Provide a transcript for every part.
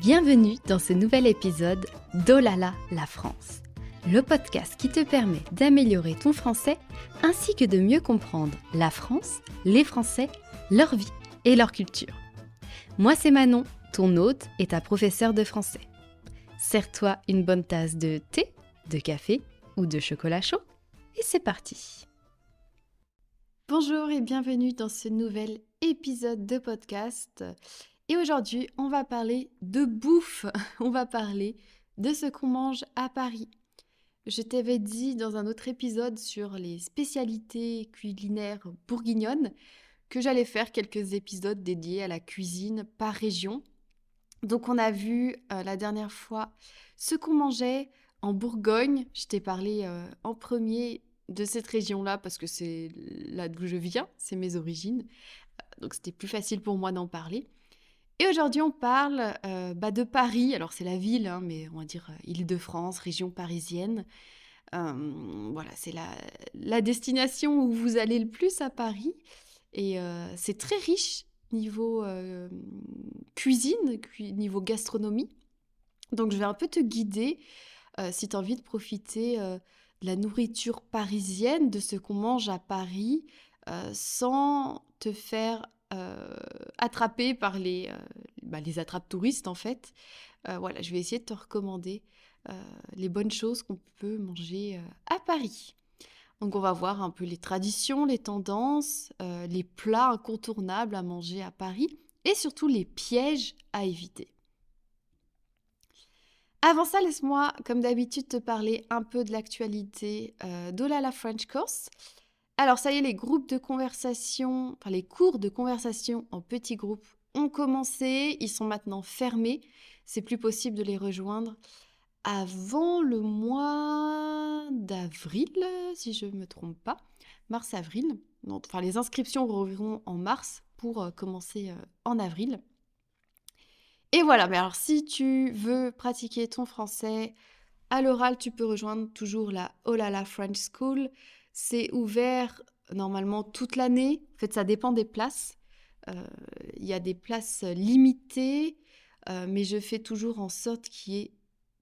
Bienvenue dans ce nouvel épisode d'Olala la France, le podcast qui te permet d'améliorer ton français ainsi que de mieux comprendre la France, les Français, leur vie et leur culture. Moi c'est Manon, ton hôte et ta professeure de français. Sers-toi une bonne tasse de thé, de café ou de chocolat chaud et c'est parti. Bonjour et bienvenue dans ce nouvel épisode de podcast. Et aujourd'hui, on va parler de bouffe, on va parler de ce qu'on mange à Paris. Je t'avais dit dans un autre épisode sur les spécialités culinaires bourguignonnes que j'allais faire quelques épisodes dédiés à la cuisine par région. Donc on a vu la dernière fois ce qu'on mangeait en Bourgogne. Je t'ai parlé en premier de cette région-là parce que c'est là d'où je viens, c'est mes origines. Donc c'était plus facile pour moi d'en parler. Et aujourd'hui, on parle de Paris. Alors, c'est la ville, hein, mais on va dire Île-de-France, région parisienne. Voilà, c'est la destination où vous allez le plus à Paris. Et c'est très riche niveau cuisine, niveau gastronomie. Donc, je vais un peu te guider si tu as envie de profiter de la nourriture parisienne, de ce qu'on mange à Paris, sans te faire attraper par les attrape-touristes en fait. Voilà, je vais essayer de te recommander les bonnes choses qu'on peut manger à Paris. Donc on va voir un peu les traditions, les tendances, les plats incontournables à manger à Paris et surtout les pièges à éviter. Avant ça, laisse-moi, comme d'habitude, te parler un peu de l'actualité d'Olala French Course. Alors ça y est, les groupes de conversation, enfin les cours de conversation en petits groupes ont commencé, ils sont maintenant fermés. C'est plus possible de les rejoindre avant le mois d'avril, si je ne me trompe pas, mars-avril. Enfin, les inscriptions rouvriront en mars pour commencer en avril. Et voilà, mais alors si tu veux pratiquer ton français à l'oral, tu peux rejoindre toujours la Olala French School. C'est ouvert normalement toute l'année. En fait, ça dépend des places. Il y a des places limitées, mais je fais toujours en sorte qu'il y ait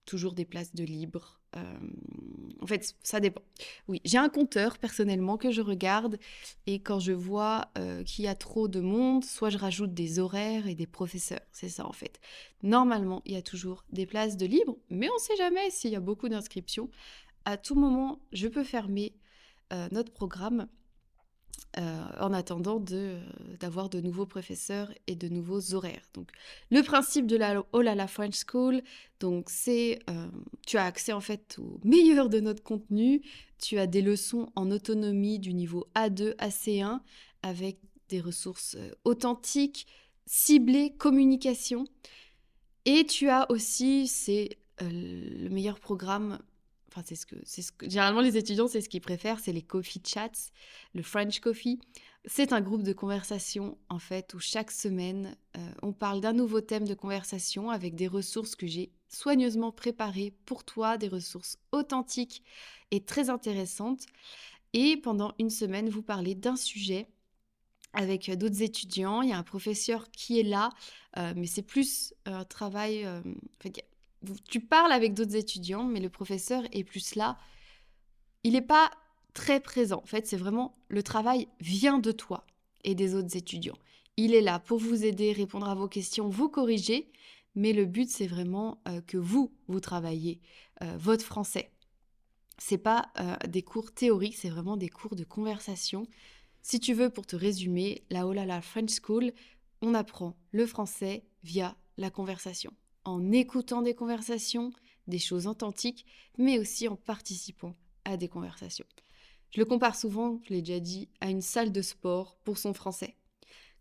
toujours des places de libre. En fait, ça dépend. Oui, j'ai un compteur personnellement que je regarde et quand je vois qu'il y a trop de monde, soit je rajoute des horaires et des professeurs. C'est ça en fait. Normalement, il y a toujours des places de libre, mais on ne sait jamais s'il y a beaucoup d'inscriptions. À tout moment, je peux fermer notre programme en attendant d'avoir de nouveaux professeurs et de nouveaux horaires. Donc, le principe de la Olala French School, donc c'est tu as accès en fait au meilleur de notre contenu. Tu as des leçons en autonomie du niveau A2 à C1 avec des ressources authentiques, ciblées, communication. Et tu as aussi, c'est le meilleur programme. Enfin, généralement les étudiants, c'est ce qu'ils préfèrent, c'est les coffee chats, le French Coffee. C'est un groupe de conversation en fait où chaque semaine on parle d'un nouveau thème de conversation avec des ressources que j'ai soigneusement préparées pour toi, des ressources authentiques et très intéressantes. Et pendant une semaine, vous parlez d'un sujet avec d'autres étudiants. Il y a un professeur qui est là, mais c'est plus un travail. En fait, tu parles avec d'autres étudiants, mais le professeur est plus là. Il n'est pas très présent. En fait, c'est vraiment le travail vient de toi et des autres étudiants. Il est là pour vous aider, répondre à vos questions, vous corriger, mais le but, c'est vraiment que vous travaillez votre français. C'est pas des cours théoriques, c'est vraiment des cours de conversation. Si tu veux, pour te résumer, la Olala French School, on apprend le français via la conversation, en écoutant des conversations, des choses authentiques, mais aussi en participant à des conversations. Je le compare souvent, je l'ai déjà dit, à une salle de sport pour son français.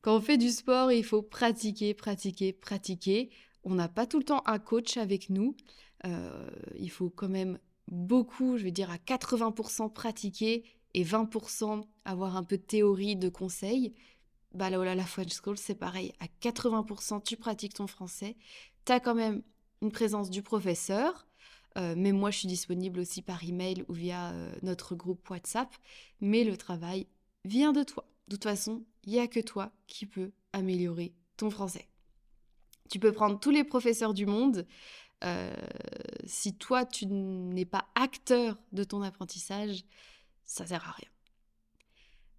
Quand on fait du sport, il faut pratiquer, pratiquer, pratiquer. On n'a pas tout le temps un coach avec nous. Il faut quand même beaucoup, je vais dire à 80% pratiquer et 20% avoir un peu de théorie, de conseils. La French School, c'est pareil. À 80%, tu pratiques ton français. Tu as quand même une présence du professeur. Mais moi, je suis disponible aussi par email ou via notre groupe WhatsApp. Mais le travail vient de toi. De toute façon, il n'y a que toi qui peux améliorer ton français. Tu peux prendre tous les professeurs du monde. euh, Si toi, tu n'es pas acteur de ton apprentissage, ça sert à rien.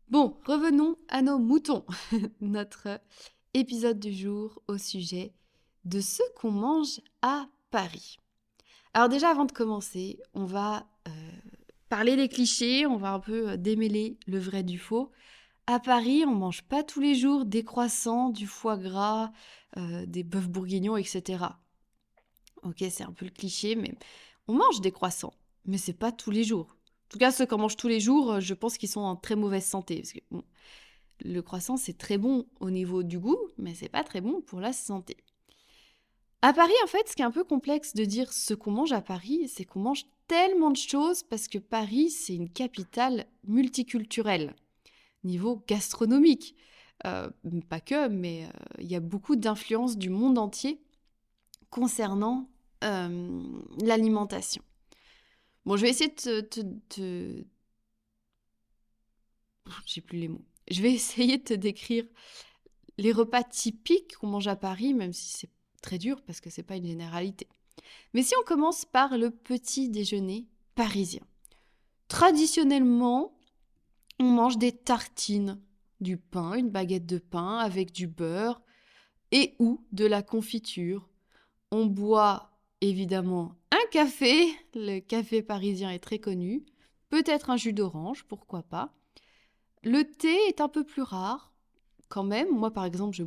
Bon, revenons à nos moutons. Notre épisode du jour au sujet de ce qu'on mange à Paris. Alors déjà, avant de commencer, on va parler des clichés, on va un peu démêler le vrai du faux. À Paris, on mange pas tous les jours des croissants, du foie gras, des bœufs bourguignons, etc. Ok, c'est un peu le cliché, mais on mange des croissants, mais c'est pas tous les jours. En tout cas, ceux qu'on mange tous les jours, je pense qu'ils sont en très mauvaise santé. Parce que bon, le croissant, c'est très bon au niveau du goût, mais c'est pas très bon pour la santé. À Paris, en fait, ce qui est un peu complexe de dire ce qu'on mange à Paris, c'est qu'on mange tellement de choses parce que Paris, c'est une capitale multiculturelle, niveau gastronomique. Euh, Pas que, mais il y a beaucoup d'influences du monde entier concernant l'alimentation. Bon, je vais essayer j'ai plus les mots. Je vais essayer de te décrire les repas typiques qu'on mange à Paris, même si c'est très dur parce que c'est pas une généralité. Mais si on commence par le petit déjeuner parisien. Traditionnellement, on mange des tartines, du pain, une baguette de pain avec du beurre et ou de la confiture. On boit évidemment un café, le café parisien est très connu, peut-être un jus d'orange, pourquoi pas. Le thé est un peu plus rare, quand même. Moi, par exemple, je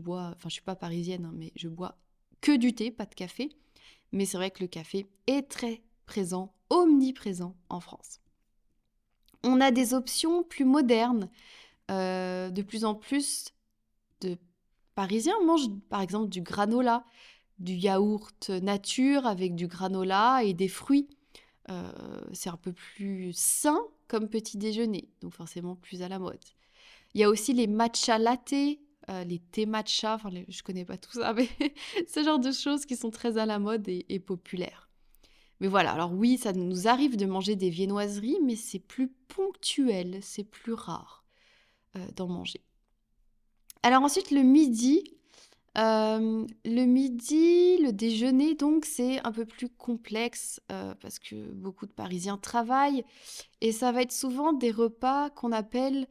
suis pas parisienne, hein, mais je bois que du thé, pas de café. Mais c'est vrai que le café est très présent, omniprésent en France. On a des options plus modernes. De plus en plus de Parisiens mangent par exemple du granola, du yaourt nature avec du granola et des fruits. C'est un peu plus sain comme petit déjeuner, donc forcément plus à la mode. Il y a aussi les matcha latte, les thés matcha, je connais pas tout ça, mais ce genre de choses qui sont très à la mode et populaires. Mais voilà, alors oui, ça nous arrive de manger des viennoiseries, mais c'est plus ponctuel, c'est plus rare d'en manger. Alors ensuite, le déjeuner, donc, c'est un peu plus complexe parce que beaucoup de Parisiens travaillent et ça va être souvent des repas qu'on appelle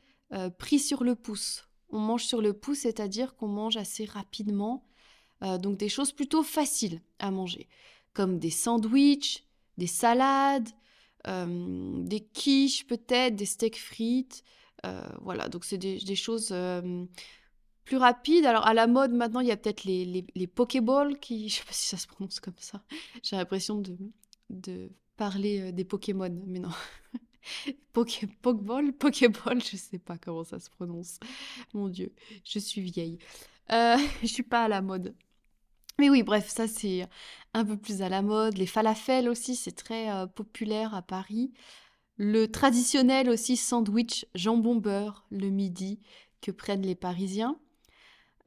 pris sur le pouce. On mange sur le pouce, c'est-à-dire qu'on mange assez rapidement, donc des choses plutôt faciles à manger, comme des sandwichs, des salades, des quiches peut-être, des steaks frites. Voilà, donc c'est des choses plus rapides. Alors à la mode maintenant, il y a peut-être les Pokéballs qui, je sais pas si ça se prononce comme ça. J'ai l'impression de parler des Pokémon, mais non. Pokéball, je sais pas comment ça se prononce. Mon Dieu, je suis vieille. Je suis pas à la mode. Mais oui, bref, ça c'est un peu plus à la mode. Les falafels aussi, c'est très populaire à Paris. Le traditionnel aussi sandwich jambon-beurre le midi que prennent les Parisiens.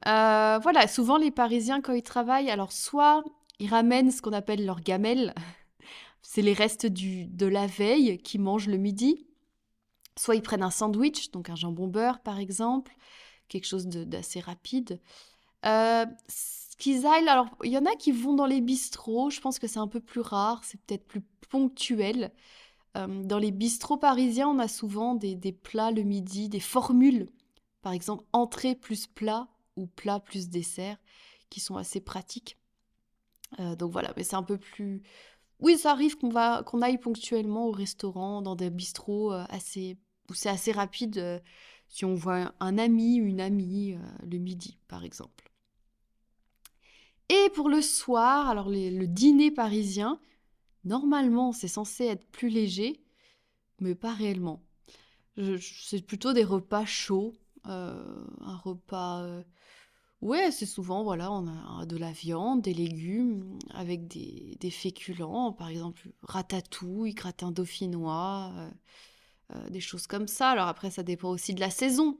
Voilà, souvent les Parisiens quand ils travaillent, alors soit ils ramènent ce qu'on appelle leur gamelle, c'est les restes de la veille qu'ils mangent le midi. Soit ils prennent un sandwich, donc un jambon-beurre par exemple, quelque chose d'assez rapide. Ce qu'ils aillent, alors il y en a qui vont dans les bistrots, je pense que c'est un peu plus rare, c'est peut-être plus ponctuel. Dans les bistrots parisiens, on a souvent des plats le midi, des formules, par exemple entrée plus plat ou plat plus dessert, qui sont assez pratiques. Donc voilà, mais c'est un peu plus... Oui, ça arrive qu'on aille ponctuellement au restaurant, dans des bistrots où c'est assez rapide, si on voit un ami, une amie, le midi, par exemple. Et pour le soir, alors le dîner parisien, normalement, c'est censé être plus léger, mais pas réellement. C'est plutôt des repas chauds, un repas... ouais, c'est souvent, voilà, on a de la viande, des légumes, avec des féculents, par exemple ratatouille, gratin dauphinois, des choses comme ça. Alors après, ça dépend aussi de la saison.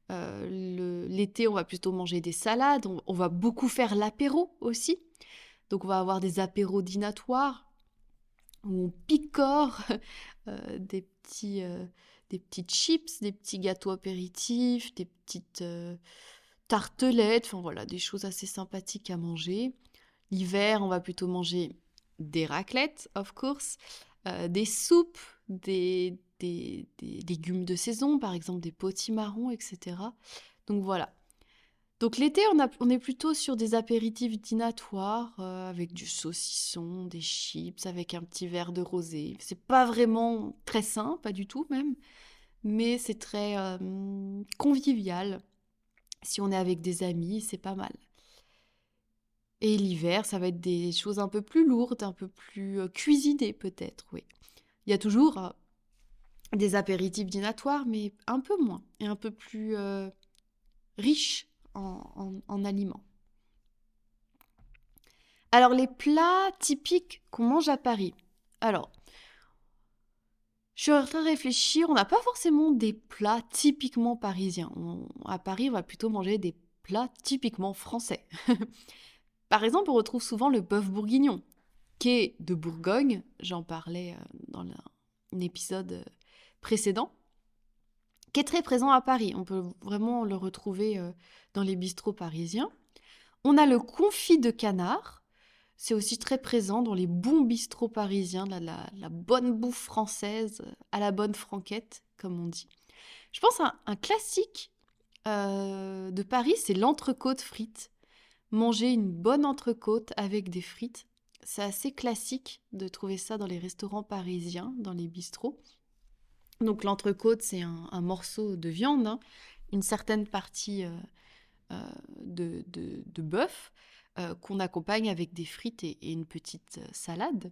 L'été, on va plutôt manger des salades, on va beaucoup faire l'apéro aussi. Donc on va avoir des apéros dînatoires où on picore des petites chips, des petits gâteaux apéritifs, des petites tartelettes, enfin voilà, des choses assez sympathiques à manger. L'hiver, on va plutôt manger des raclettes, of course, des soupes, des légumes de saison, par exemple des potimarrons, etc. Donc voilà. Donc l'été, on est plutôt sur des apéritifs dînatoires avec du saucisson, des chips, avec un petit verre de rosé. C'est pas vraiment très sain, pas du tout même, mais c'est très convivial. Si on est avec des amis, c'est pas mal. Et l'hiver, ça va être des choses un peu plus lourdes, un peu plus cuisinées peut-être, oui. Il y a toujours des apéritifs dînatoires, mais un peu moins et un peu plus riches en aliments. Alors, les plats typiques qu'on mange à Paris. Alors, je suis en train de réfléchir, on n'a pas forcément des plats typiquement parisiens. À Paris, on va plutôt manger des plats typiquement français. Par exemple, on retrouve souvent le bœuf bourguignon, qui est de Bourgogne. J'en parlais dans un épisode précédent, qui est très présent à Paris. On peut vraiment le retrouver dans les bistrots parisiens. On a le confit de canard. C'est aussi très présent dans les bons bistrots parisiens, la bonne bouffe française à la bonne franquette, comme on dit. Je pense un classique de Paris, c'est l'entrecôte frite. Manger une bonne entrecôte avec des frites, c'est assez classique de trouver ça dans les restaurants parisiens, dans les bistrots. Donc l'entrecôte, c'est un morceau de viande, hein, une certaine partie de bœuf qu'on accompagne avec des frites et une petite salade.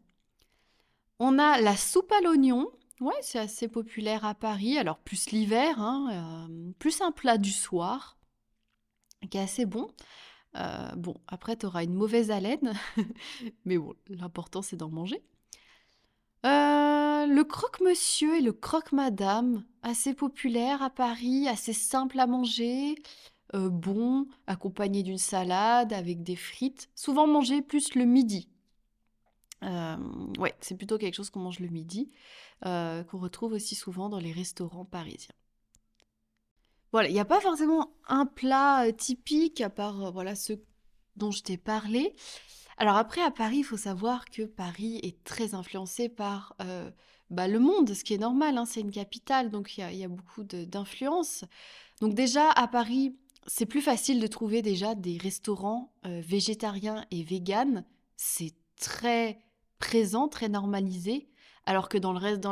On a la soupe à l'oignon. Ouais, c'est assez populaire à Paris. Alors plus l'hiver, hein, plus un plat du soir qui est assez bon. Bon, après, tu auras une mauvaise haleine, mais bon, l'important c'est d'en manger. Le croque-monsieur et le croque-madame, assez populaire à Paris, assez simple à manger, bon, accompagné d'une salade avec des frites, souvent mangé plus le midi. Ouais, c'est plutôt quelque chose qu'on mange le midi, qu'on retrouve aussi souvent dans les restaurants parisiens. Voilà, il n'y a pas forcément un plat typique à part voilà ceux dont je t'ai parlé. Alors après, à Paris, il faut savoir que Paris est très influencé par le monde, ce qui est normal, hein, c'est une capitale, donc il y a beaucoup d'influence. Donc déjà, à Paris, c'est plus facile de trouver déjà des restaurants végétariens et véganes. C'est très présent, très normalisé, alors que dans le reste,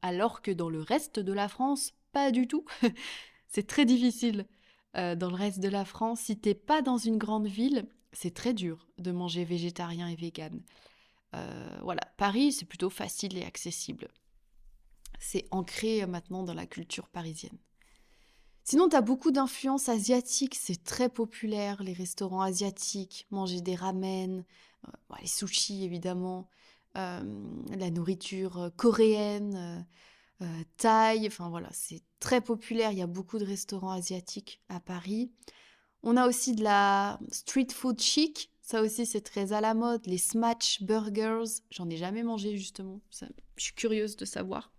alors que dans le reste de la France, pas du tout. C'est très difficile dans le reste de la France. Si t'es pas dans une grande ville, c'est très dur de manger végétarien et vegan. Voilà, Paris, c'est plutôt facile et accessible. C'est ancré maintenant dans la culture parisienne. Sinon, tu as beaucoup d'influences asiatiques, c'est très populaire, les restaurants asiatiques, manger des ramen, les sushis évidemment, la nourriture coréenne, thaï, enfin voilà, c'est très populaire, il y a beaucoup de restaurants asiatiques à Paris. On a aussi de la street food chic, ça aussi c'est très à la mode, les smash burgers, j'en ai jamais mangé justement, je suis curieuse de savoir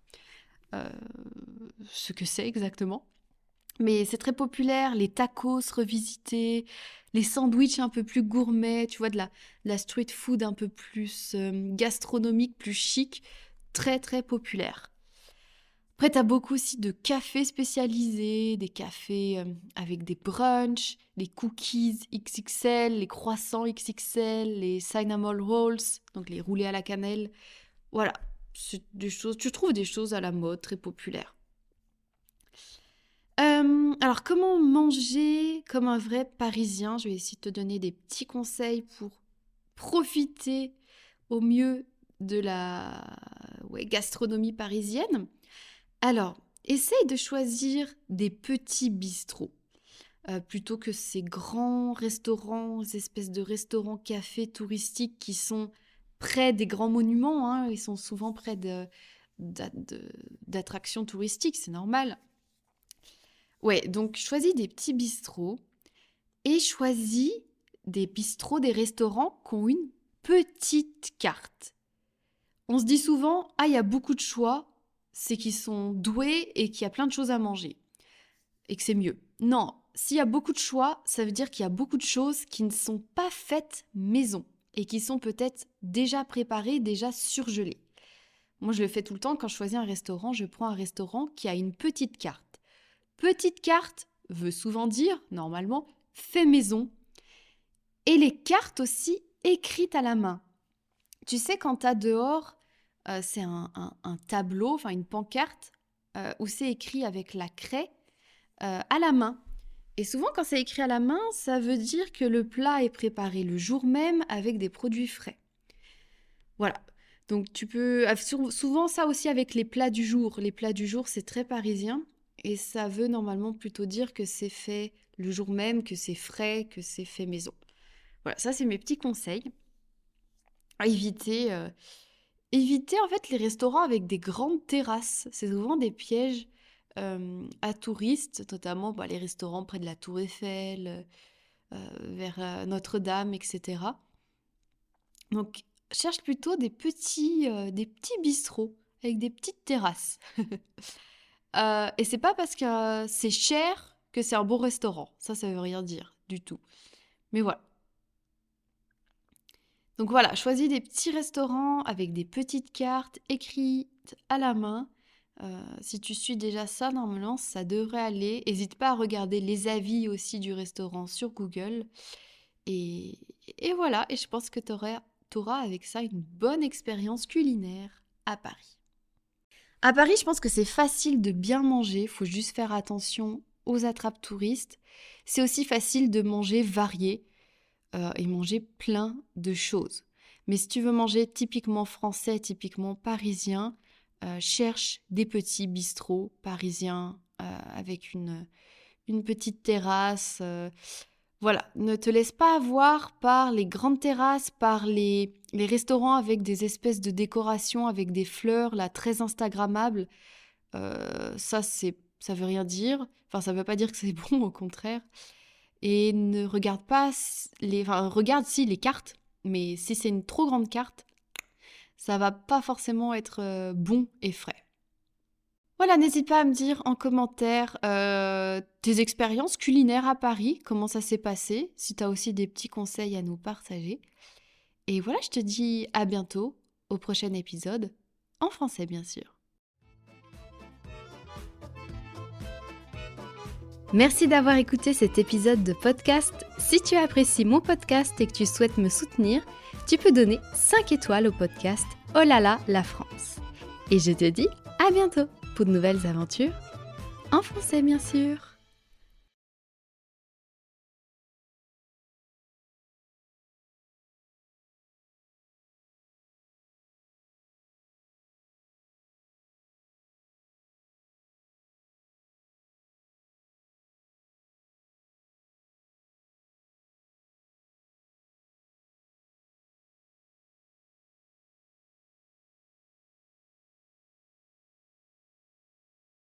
euh, ce que c'est exactement. Mais c'est très populaire, les tacos revisités, les sandwichs un peu plus gourmets, tu vois, de la street food un peu plus gastronomique, plus chic, très très populaire. Après, t'as beaucoup aussi de cafés spécialisés, des cafés avec des brunchs, les cookies XXL, les croissants XXL, les cinnamon rolls, donc les roulés à la cannelle. Voilà, c'est des choses, tu trouves des choses à la mode, très populaires. Alors, comment manger comme un vrai Parisien? Je vais essayer de te donner des petits conseils pour profiter au mieux de la gastronomie parisienne. Alors, essaye de choisir des petits bistrots plutôt que ces grands restaurants, ces espèces de restaurants-cafés touristiques qui sont près des grands monuments, hein. Ils sont souvent près d'attractions touristiques, c'est normal. Ouais, donc choisis des petits bistrots et choisis des bistrots, des restaurants qui ont une petite carte. On se dit souvent, ah, il y a beaucoup de choix, c'est qu'ils sont doués et qu'il y a plein de choses à manger et que c'est mieux. Non, s'il y a beaucoup de choix, ça veut dire qu'il y a beaucoup de choses qui ne sont pas faites maison et qui sont peut-être déjà préparées, déjà surgelées. Moi, je le fais tout le temps quand je choisis un restaurant, je prends un restaurant qui a une petite carte. Petite carte veut souvent dire, normalement, fait maison. Et les cartes aussi écrites à la main. Tu sais, quand tu as dehors, c'est un tableau, enfin une pancarte, où c'est écrit avec la craie à la main. Et souvent, quand c'est écrit à la main, ça veut dire que le plat est préparé le jour même avec des produits frais. Voilà. Donc, tu peux... Souvent, ça aussi avec les plats du jour. Les plats du jour, c'est très parisien. Et ça veut normalement plutôt dire que c'est fait le jour même, que c'est frais, que c'est fait maison. Voilà, ça, c'est mes petits conseils. À éviter, éviter en fait les restaurants avec des grandes terrasses. C'est souvent des pièges à touristes, notamment les restaurants près de la Tour Eiffel, vers Notre-Dame, etc. Donc, cherche plutôt des petits bistrots avec des petites terrasses. Et c'est pas parce que c'est cher que c'est un bon restaurant. Ça veut rien dire du tout. Mais voilà. Donc voilà, choisis des petits restaurants avec des petites cartes écrites à la main. Si tu suis déjà ça, normalement, ça devrait aller. N'hésite pas à regarder les avis aussi du restaurant sur Google. Et, et voilà, et je pense que tu auras avec ça une bonne expérience culinaire à Paris. À Paris, je pense que c'est facile de bien manger, il faut juste faire attention aux attrapes touristes. C'est aussi facile de manger varié et manger plein de choses. Mais si tu veux manger typiquement français, typiquement parisien, cherche des petits bistrots parisiens avec une petite terrasse. Voilà, ne te laisse pas avoir par les grandes terrasses, par les restaurants avec des espèces de décorations, avec des fleurs là très instagrammables. Ça veut rien dire. Enfin, ça veut pas dire que c'est bon, au contraire. Et ne regarde pas regarde si les cartes, mais si c'est une trop grande carte, ça va pas forcément être bon et frais. Voilà, n'hésite pas à me dire en commentaire tes expériences culinaires à Paris, comment ça s'est passé, si tu as aussi des petits conseils à nous partager. Et voilà, je te dis à bientôt au prochain épisode, en français bien sûr. Merci d'avoir écouté cet épisode de podcast. Si tu apprécies mon podcast et que tu souhaites me soutenir, tu peux donner 5 étoiles au podcast Oh là là, la France. Et je te dis à bientôt pour de nouvelles aventures, en français bien sûr.